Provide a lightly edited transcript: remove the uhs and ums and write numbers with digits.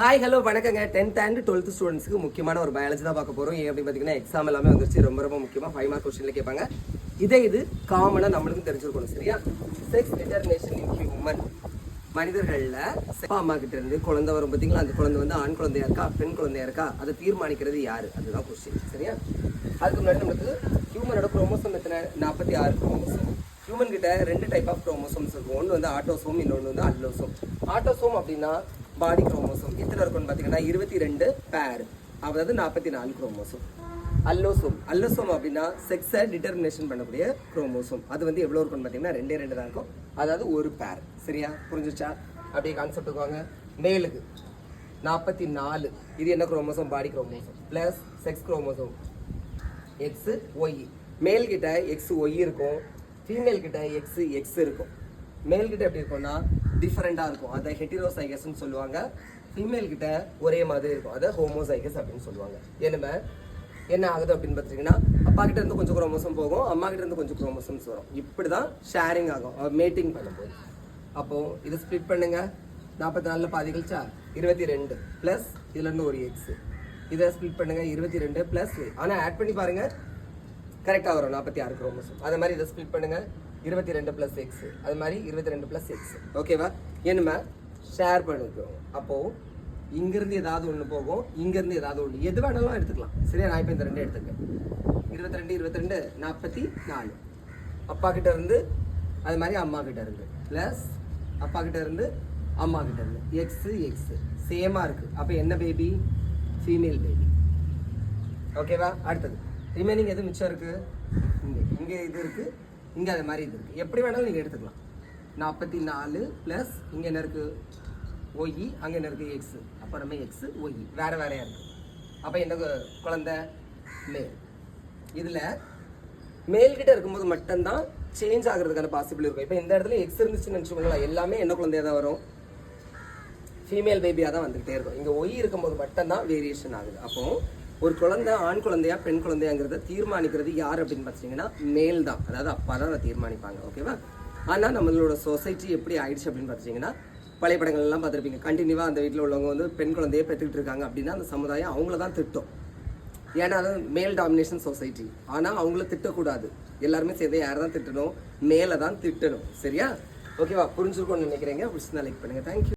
Hi hello வணக்கங்க. 10th and 12th ஸ்டூடெண்ட்ஸ்க்கு முக்கியமான ஒரு பயாலஜி தான் பார்க்க போகிறோம். ஏன் அப்படின்னு பார்த்தீங்கன்னா எக்ஸாம் எல்லாமே வந்துருச்சு. ரொம்ப முக்கியமாக 5 மார்க் கொஸ்டினில் கேட்பாங்க. இது காமனாக நம்மளுக்கும் தெரிஞ்சிருக்கணும். சரியா? Sex determination in human. மனிதர்களில் அப்பா அம்மா கிட்ட இருந்து குழந்தை வரும் பார்த்தீங்களா, அந்த குழந்தை வந்து ஆண் குழந்தையா இருக்கா பெண் குழந்தையா இருக்கா அதை தீர்மானிக்கிறது யாரு? அதுதான் கொஸ்டின். சரியா? அதுக்கு முன்னாடி நம்மளுக்கு ஹியூமனோட குரோமோசோம் எத்தனை? 46 குரோமோசோம். ஹியூமன் கிட்ட 2 டைப் ஆஃப் குரோமோசோம்ஸ் இருக்கும். ஒன்று வந்து ஆட்டோசோம், இன்னொன்று வந்து அல்லோசோம். ஆட்டோசோம் அப்படின்னா பாடி குரோமோசோம் எத்தனை இருக்கும்னு பார்த்தீங்கன்னா 22 பேர், அதாவது 44 குரோமோசோம். அல்லோசோம் அப்படின்னா செக்ஸை டிட்டர்மினேஷன் பண்ணக்கூடிய குரோமோசோம். அது வந்து எவ்வளோ இருக்கும்னு பார்த்தீங்கன்னா 2 தான் இருக்கும், அதாவது ஒரு பேர். சரியா? புரிஞ்சிச்சா? அப்படியே கான்செப்ட் வாங்க. மேலுக்கு 44, இது என்ன chromosome? Body chromosome plus sex chromosome X Y. Male கிட்ட எக்ஸ் ஒய் இருக்கும், ஃபீமேல் கிட்ட எக்ஸ் எக்ஸ் இருக்கும். மேல் கிட்ட எப்படி இருக்கும்னா டிஃபரெண்டாக இருக்கும், அதை ஹெட்டிரோசைகஸ்ன்னு சொல்லுவாங்க. ஃபீமேல் கிட்ட ஒரே மாதிரி இருக்கும், அதை ஹோமோசைகஸ் அப்படின்னு சொல்லுவாங்க. என்ன ஆகுது அப்படின்னு பார்த்தீங்கன்னா அப்பா கிட்ட இருந்து கொஞ்சம் குரோமோசோம் போகும், அம்மா கிட்ட இருந்து கொஞ்சம் குரோமோசோம்ஸ் வரும். இப்படி தான் ஷேரிங் ஆகும் மேட்டிங் பண்ணும்போது. அப்போது இதை ஸ்ப்ளிட் பண்ணுங்க. 44 பாதி கழிச்சா 22 ப்ளஸ் இதுலேருந்து ஒரு எக்ஸ். இதை ஸ்ப்ளிட் பண்ணுங்க 22 ப்ளஸ், ஆனால் ஆட் பண்ணி பாருங்க கரெக்டாக வரும் 46 குரோமோசோம். அதே மாதிரி இதை ஸ்ப்ளிட் பண்ணுங்க 22 ப்ளஸ் எக்ஸ், அது மாதிரி 22 ப்ளஸ் எக்ஸ். ஓகேவா? என்னமா ஷேர் பண்ணிக்கிறோம். அப்போது இங்கேருந்து ஏதாவது ஒன்று போகும், இங்கேருந்து ஏதாவது ஒன்று, எது வேணாலும் எடுத்துக்கலாம். சரியா? நான் இப்போ இந்த 2 எடுத்துக்கேன். 22 44. அப்பா கிட்ட இருந்து அது மாதிரி அம்மா கிட்ட இருந்து ப்ளஸ் அப்பா கிட்ட இருந்து அம்மா கிட்ட இருந்து எக்ஸு எக்ஸு சேமாக இருக்குது. அப்போ என்ன பேபி? Female baby. ஓகேவா? அடுத்தது ரிமைனிங் எது மிச்சம் இருக்குது? இங்கே இது இருக்குது, இங்கே அது மாதிரி இது இருக்குது. எப்படி வேணாலும் நீங்கள் எடுத்துக்கலாம். 44 ப்ளஸ் இங்கே என்ன இருக்குது? ஒய். அங்கே என்ன இருக்குது? எக்ஸு. அப்புறமே எக்ஸு ஒய் வேறு வேறையாக இருக்குது. அப்போ என்ன குழந்தை? மேல். இதில் மேல்கிட்ட இருக்கும்போது மட்டும்தான் சேஞ்ச் ஆகிறதுக்கான பாசிபிள் இருக்கும். இப்போ இந்த இடத்துல எக்ஸ் இருந்துச்சுன்னு நினச்சிக்கோங்களா, எல்லாமே என்ன குழந்தையாக தான் வரும்? ஃபீமேல் பேபியாக தான் வந்துகிட்டே இருக்கும். இங்கே ஒய் இருக்கும்போது மட்டும்தான் வேரியேஷன் ஆகுது. அப்போது ஒரு குழந்தை ஆண் குழந்தையா பெண் குழந்தையாங்கிறத தீர்மானிக்கிறது யார் அப்படின்னு பார்த்தீங்கன்னா மேல் தான், அதாவது அப்பா தான் அதை தீர்மானிப்பாங்க. ஓகேவா? ஆனால் நம்மளோட சொசைட்டி எப்படி ஆயிடுச்சு அப்படின்னு பார்த்தீங்கன்னா பழைய படங்கள் எல்லாம் பார்த்துருப்பீங்க. கண்டினியூவாக அந்த வீட்டில் உள்ளவங்க வந்து பெண் குழந்தையே பெற்றுக்கிட்டு இருக்காங்க அப்படின்னா அந்த சமுதாயம் அவங்கள தான் திட்டம். ஏன்னா அது மேல் டாமினேஷன் சொசைட்டி. ஆனால் அவங்கள திட்டக்கூடாது, எல்லாருமே சேர்ந்து யாரை தான் திட்டணும்? மேலே தான் திட்டணும். சரியா? ஓகேவா? புரிஞ்சுருக்கோன்னு நினைக்கிறீங்க. பிடிச்சிருந்தா லைக் பண்ணுங்கள். தேங்க்யூ.